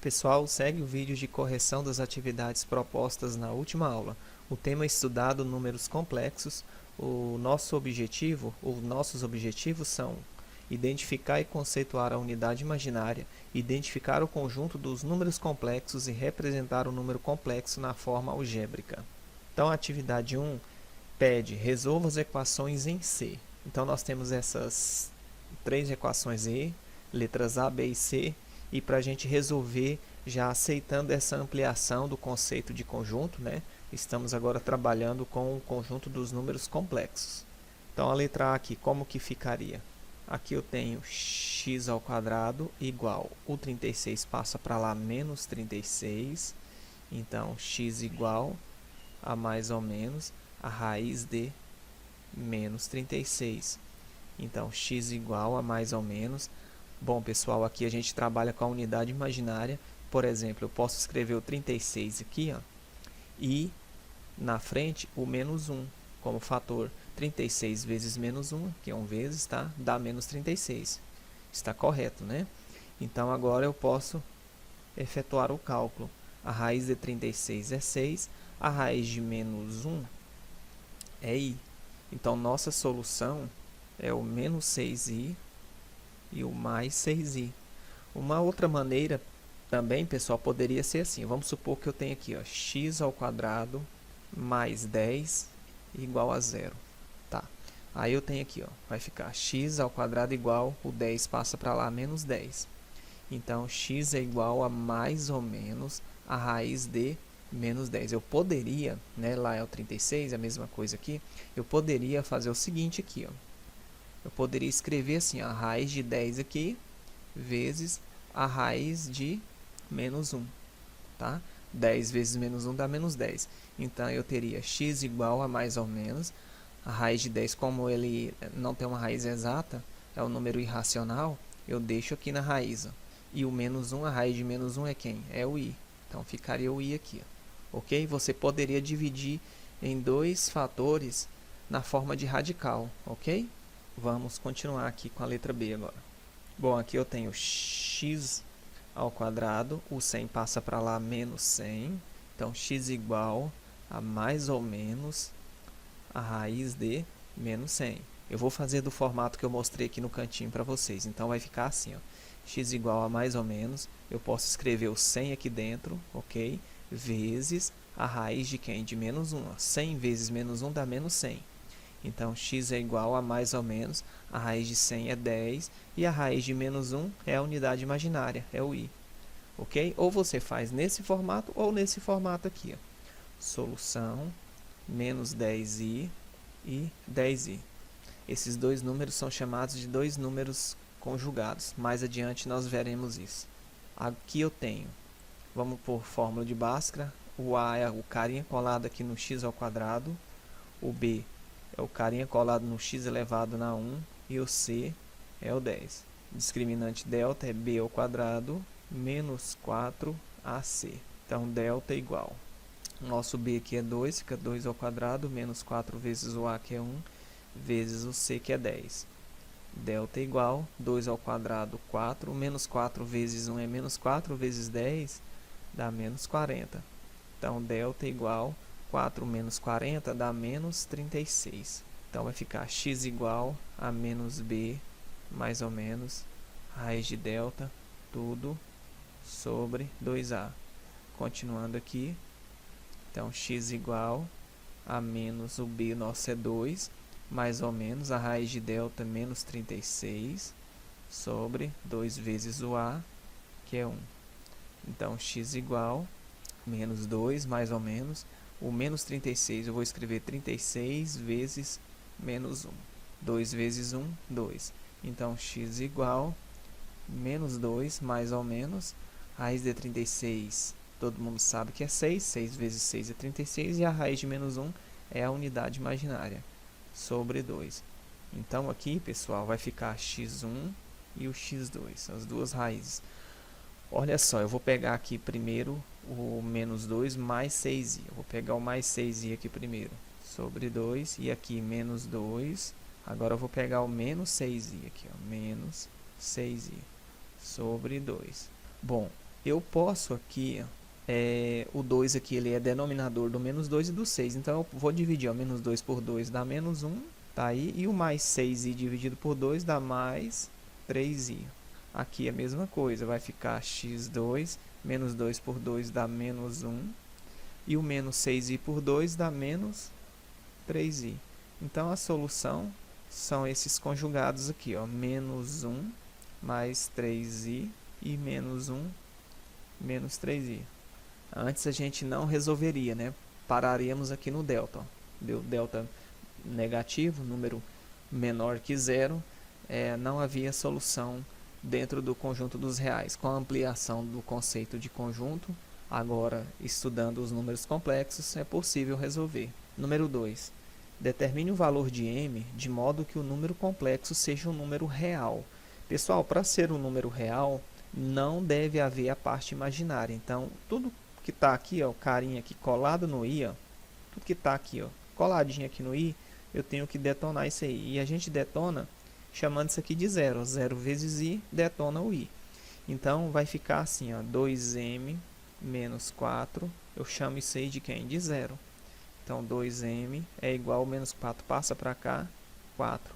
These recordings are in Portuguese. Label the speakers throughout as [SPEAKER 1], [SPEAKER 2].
[SPEAKER 1] Pessoal, segue o vídeo de correção das atividades propostas na última aula. O tema estudado, números complexos. Nossos objetivos são identificar e conceituar a unidade imaginária, identificar o conjunto dos números complexos e representar o número complexo na forma algébrica. Então, a atividade 1 pede resolva as equações em C. Então, nós temos essas três equações E, letras A, B e C, e para a gente resolver, já aceitando essa ampliação do conceito de conjunto, né? Estamos agora trabalhando com o conjunto dos números complexos. Então, a letra A aqui, como que ficaria? Aqui eu tenho x ao quadrado igual, o 36 passa para lá, menos 36. Então, x igual a mais ou menos a raiz de menos 36. Então, x igual a mais ou menos. Bom, pessoal, aqui a gente trabalha com a unidade imaginária. Por exemplo, eu posso escrever o 36 aqui, ó, e na frente o menos 1 como fator. 36 vezes menos 1, que é 1 vezes, tá? Dá menos 36. Está correto, né? Então, agora eu posso efetuar o cálculo. A raiz de 36 é 6, a raiz de menos 1 é i. Então, nossa solução é o menos 6i e o mais 6i. Uma outra maneira também, pessoal, poderia ser assim. Vamos supor que eu tenho aqui, ó, x ao quadrado mais 10 igual a 0. Tá. Aí eu tenho aqui, ó, vai ficar x ao quadrado igual, o 10 passa para lá, menos 10. Então, x é igual a mais ou menos a raiz de menos 10. Eu poderia, né, lá é o 36, a mesma coisa aqui, eu poderia fazer o seguinte aqui, ó. Eu poderia escrever assim, a raiz de 10 aqui, vezes a raiz de menos 1, tá? 10 vezes menos 1 dá menos 10. Então, eu teria x igual a mais ou menos, a raiz de 10, como ele não tem uma raiz exata, é um número irracional, eu deixo aqui na raiz, ó. E o menos 1, a raiz de menos 1 é quem? É o i. Então, ficaria o i aqui, ó. Ok? Você poderia dividir em dois fatores na forma de radical, ok? Vamos continuar aqui com a letra B agora. Bom, aqui eu tenho x ao quadrado, o 100 passa para lá, menos 100. Então, x igual a mais ou menos a raiz de menos 100. Eu vou fazer do formato que eu mostrei aqui no cantinho para vocês. Então, vai ficar assim, ó. X igual a mais ou menos, eu posso escrever o 100 aqui dentro, ok? Vezes a raiz de quem? De menos 1. 100 vezes menos 1 dá menos 100. Então, x é igual a mais ou menos, a raiz de 100 é 10, e a raiz de menos 1 é a unidade imaginária, é o i. Ok? Ou você faz nesse formato ou nesse formato aqui, ó. Solução, menos 10i e 10i. Esses dois números são chamados de dois números conjugados. Mais adiante nós veremos isso. Aqui eu tenho, vamos por fórmula de Bhaskara, o a é o carinha colado aqui no x ao quadrado, o b é o carinha colado no x elevado na 1 e o c é o 10. Discriminante delta é b ao quadrado menos 4ac. Então, delta é igual. O nosso b aqui é 2, fica 2 ao quadrado, menos 4 vezes o a, que é 1, vezes o c, que é 10. Delta é igual, 2 ao quadrado, 4, menos 4 vezes 1 é menos 4 vezes 10, dá menos 40. Então, delta é igual, 4 menos 40 dá menos 36. Então, vai ficar x igual a menos b, mais ou menos, raiz de delta, tudo sobre 2a. Continuando aqui, então, x igual a menos o b, nosso é 2, mais ou menos, a raiz de delta menos 36, sobre 2 vezes o a, que é 1. Então, x igual menos 2, mais ou menos, o menos 36, eu vou escrever 36 vezes menos 1. 2 vezes 1, 2. Então, x igual menos 2, mais ou menos, raiz de 36, todo mundo sabe que é 6. 6 vezes 6 é 36, e a raiz de menos 1 é a unidade imaginária, sobre 2. Então, aqui, pessoal, vai ficar x1 e o x2, as duas raízes. Olha só, eu vou pegar aqui primeiro o menos 2 mais 6i. Eu vou pegar o mais 6i aqui primeiro, sobre 2, e aqui menos 2. Agora eu vou pegar o menos 6i aqui, ó, menos 6i, sobre 2. Bom, eu posso aqui, o 2 aqui ele é denominador do menos 2 e do 6, então eu vou dividir, ó, menos 2 por 2 dá menos 1, tá aí, e o mais 6i dividido por 2 dá mais 3i. Aqui é a mesma coisa, vai ficar x2, menos 2 por 2 dá menos 1, e o menos 6i por 2 dá menos 3i. Então a solução são esses conjugados aqui, ó, menos 1 mais 3i e menos 1 menos 3i. Antes a gente não resolveria, né? Pararíamos aqui no delta. Ó. Deu delta negativo, número menor que zero, não havia solução dentro do conjunto dos reais. Com a ampliação do conceito de conjunto, agora estudando os números complexos, é possível resolver. Número 2. Determine o valor de m de modo que o número complexo seja um número real. Pessoal, para ser um número real, não deve haver a parte imaginária. Então, tudo que está aqui, ó, o carinha aqui colado no i, ó, tudo que está aqui, ó, coladinho aqui no i, eu tenho que detonar isso aí. E a gente detona chamando isso aqui de zero. 0 vezes i detona o i. Então, vai ficar assim, ó, 2m menos 4. Eu chamo isso aí de quem? De zero. Então, 2m é igual a menos 4. Passa para cá, 4.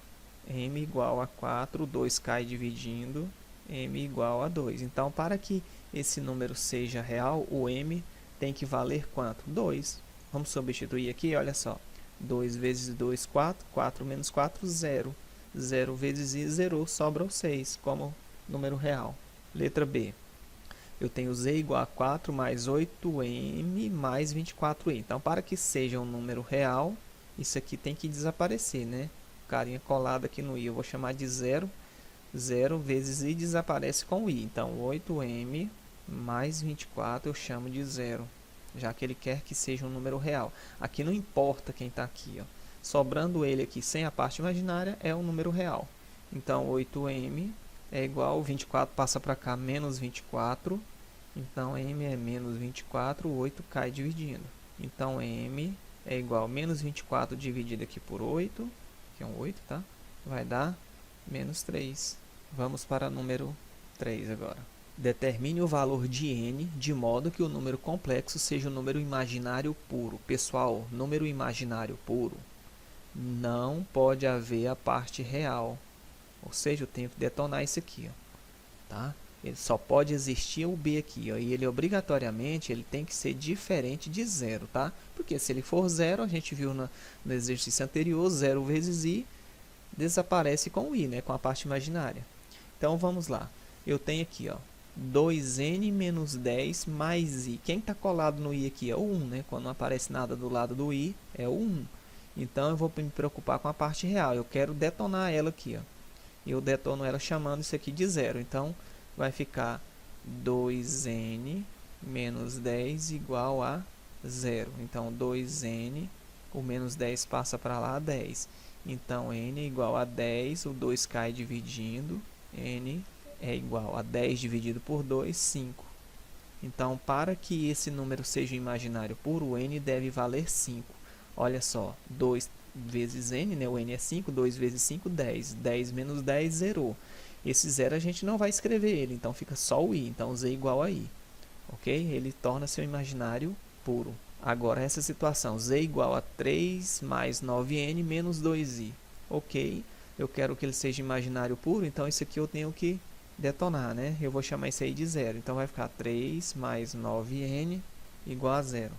[SPEAKER 1] m igual a 4, 2 cai dividindo, m igual a 2. Então, para que esse número seja real, o m tem que valer quanto? 2. Vamos substituir aqui, olha só. 2 vezes 2, 4. 4 menos 4, 0. 0 vezes i, 0. Sobra o 6 como número real. Letra B. Eu tenho z igual a 4 mais 8m mais 24i. Então, para que seja um número real, isso aqui tem que desaparecer, né? Carinha colada aqui no i, eu vou chamar de 0. 0 vezes i desaparece com o i. Então, 8m mais 24 eu chamo de 0, já que ele quer que seja um número real. Aqui não importa quem está aqui, ó. Sobrando ele aqui sem a parte imaginária, é um número real. Então, 8m é igual, 24 passa para cá, menos 24. Então, m é menos 24, 8 cai dividindo. Então, m é igual a menos 24 dividido aqui por 8, que é um 8, tá? Vai dar menos 3. Vamos para o número 3 agora. Determine o valor de n de modo que o número complexo seja um número imaginário puro. Pessoal, número imaginário puro não pode haver a parte real. Ou seja, eu tenho que detonar isso aqui, ó, tá? Ele só pode existir o b aqui, ó, e ele obrigatoriamente ele tem que ser diferente de zero, tá? Porque se ele for zero, a gente viu no exercício anterior, 0 vezes i desaparece com o i, né? Com a parte imaginária. Então, vamos lá. Eu tenho aqui, ó, 2n menos 10 mais i. Quem está colado no i aqui é o 1, né? Quando não aparece nada do lado do i, é o 1. Então, eu vou me preocupar com a parte real. Eu quero detonar ela aqui, ó. Eu detono ela chamando isso aqui de zero. Então, vai ficar 2n menos 10 igual a 0. Então, 2n, o menos 10 passa para lá, 10. Então, n é igual a 10, o 2 cai dividindo, n é igual a 10 dividido por 2, 5. Então, para que esse número seja imaginário puro, o n deve valer 5. Olha só, 2 vezes n, né? O n é 5, 2 vezes 5, 10. 10 menos 10, zerou. Esse zero a gente não vai escrever ele, então fica só o i. Então, z igual a i. Ok? Ele torna seu imaginário puro. Agora, essa situação, z igual a 3 mais 9n menos 2i. Ok, eu quero que ele seja imaginário puro, então isso aqui eu tenho que detonar, né? Eu vou chamar isso aí de zero. Então, vai ficar 3 mais 9n igual a zero.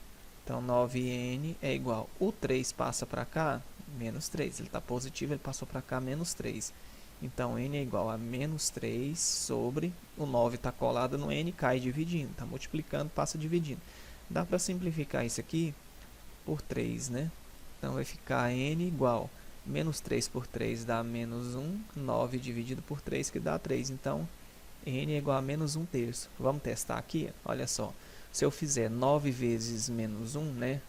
[SPEAKER 1] Então, 9n é igual, o 3 passa para cá, menos 3. Ele está positivo, ele passou para cá, menos 3. Então, n é igual a menos 3 sobre, o 9 está colado no n, cai dividindo. Está multiplicando, passa dividindo. Dá para simplificar isso aqui por 3, né? Então, vai ficar n igual, menos 3 por 3 dá menos 1, 9 dividido por 3 que dá 3. Então, n é igual a menos 1 terço. Vamos testar aqui? Olha só. Se eu fizer 9 vezes menos 1, né?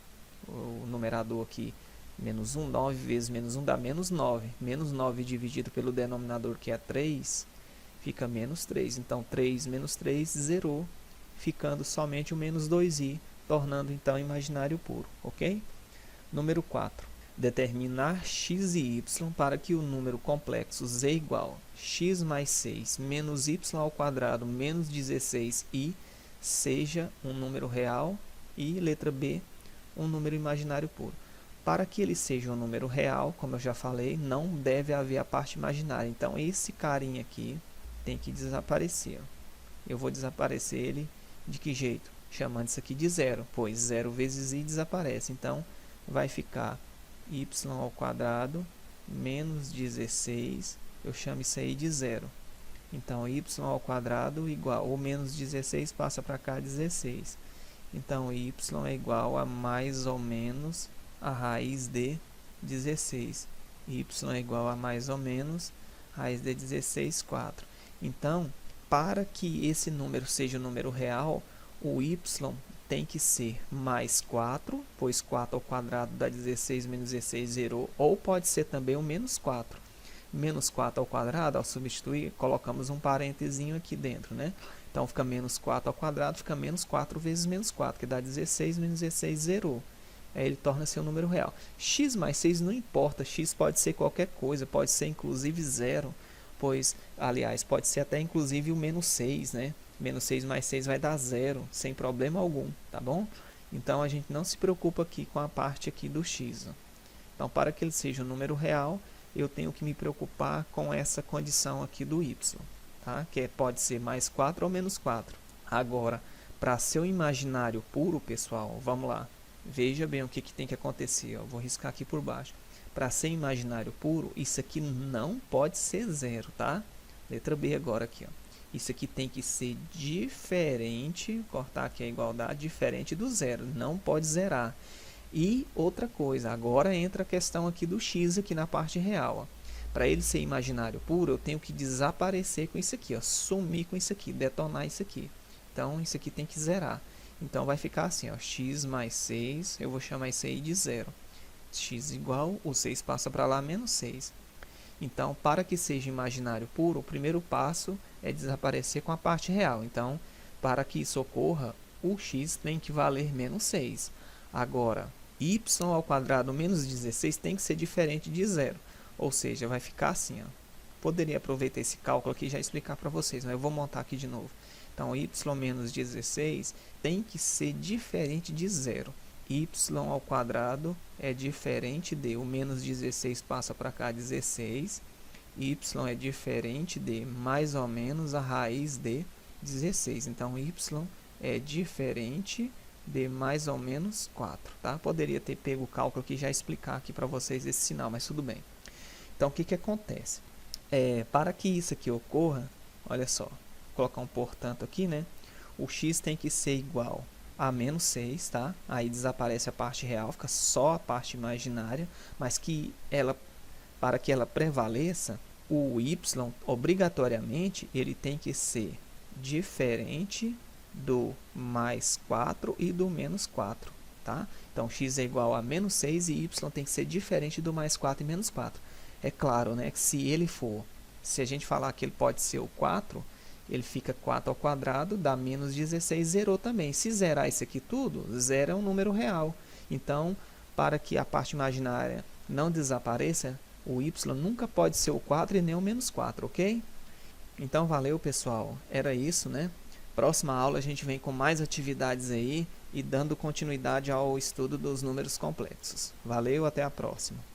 [SPEAKER 1] O numerador aqui, menos 1, 9 vezes menos 1 dá menos 9. Menos 9 dividido pelo denominador, que é 3, fica menos 3. Então, 3 menos 3, zerou, ficando somente o menos 2i, tornando, então, imaginário puro, ok? Número 4. Determinar x e y para que o número complexo z igual x mais 6 menos y ao quadrado menos 16i seja um número real e letra B, um número imaginário puro. Para que ele seja um número real, como eu já falei, não deve haver a parte imaginária. Então, esse carinha aqui tem que desaparecer. Eu vou desaparecer ele de que jeito? Chamando isso aqui de zero, pois 0 vezes i desaparece. Então, vai ficar y ao quadrado menos 16, eu chamo isso aí de zero. Então, y ao quadrado igual, ou menos 16 passa para cá 16. Então, y é igual a mais ou menos a raiz de 16. Y é igual a mais ou menos raiz de 16, 4. Então, para que esse número seja um número real, o y tem que ser mais 4, pois 4 ao quadrado dá 16, menos 16 zerou, ou pode ser também o menos 4. Menos 4 ao quadrado, ao substituir, colocamos um parênteses aqui dentro, né? Então, fica menos 4 ao quadrado, fica menos 4 vezes menos 4, que dá 16, menos 16 zerou. Aí ele torna-se um número real. X mais 6 não importa, x pode ser qualquer coisa, pode ser inclusive zero, pois, aliás, pode ser até inclusive o menos 6, né? Menos 6 mais 6 vai dar zero, sem problema algum, tá bom? Então, a gente não se preocupa aqui com a parte aqui do x. Então, para que ele seja um número real, eu tenho que me preocupar com essa condição aqui do y, tá? Que pode ser mais 4 ou menos 4. Agora, para ser um imaginário puro, pessoal, vamos lá. Veja bem o que tem que acontecer. Eu vou riscar aqui por baixo. Para ser imaginário puro, isso aqui não pode ser zero, tá? Letra B agora aqui, ó. Isso aqui tem que ser diferente, cortar aqui a igualdade, diferente do zero. Não pode zerar. E outra coisa, agora entra a questão aqui do x aqui na parte real. Para ele ser imaginário puro, eu tenho que desaparecer com isso aqui, ó, sumir com isso aqui, detonar isso aqui. Então, isso aqui tem que zerar. Então, vai ficar assim, ó, x mais 6, eu vou chamar isso aí de zero. X igual, o 6 passa para lá, menos 6. Então, para que seja imaginário puro, o primeiro passo é desaparecer com a parte real. Então, para que isso ocorra, o x tem que valer menos 6. Agora, y ao quadrado menos 16 tem que ser diferente de zero. Ou seja, vai ficar assim, ó. Poderia aproveitar esse cálculo aqui e já explicar para vocês, mas eu vou montar aqui de novo. Então, y menos 16 tem que ser diferente de zero. Y ao quadrado é diferente de, o menos 16 passa para cá, 16. Y é diferente de mais ou menos a raiz de 16. Então, y é diferente de mais ou menos 4. Tá? Poderia ter pego o cálculo aqui e já explicar aqui para vocês esse sinal, mas tudo bem. Então, o que acontece? Para que isso aqui ocorra, olha só, vou colocar um portanto aqui, né? O x tem que ser igual a menos 6, tá? Aí desaparece a parte real, fica só a parte imaginária, mas para que ela prevaleça, o y, obrigatoriamente, ele tem que ser diferente do mais 4 e do menos 4, tá? Então, x é igual a menos 6 e y tem que ser diferente do mais 4 e menos 4. É claro, né, que se a gente falar que ele pode ser o 4, ele fica 4 ao quadrado, dá menos 16, zerou também. Se zerar isso aqui tudo, zero é um número real. Então, para que a parte imaginária não desapareça, o y nunca pode ser o 4 e nem o menos 4, ok? Então, valeu, pessoal. Era isso, né? Próxima aula a gente vem com mais atividades aí e dando continuidade ao estudo dos números complexos. Valeu, até a próxima.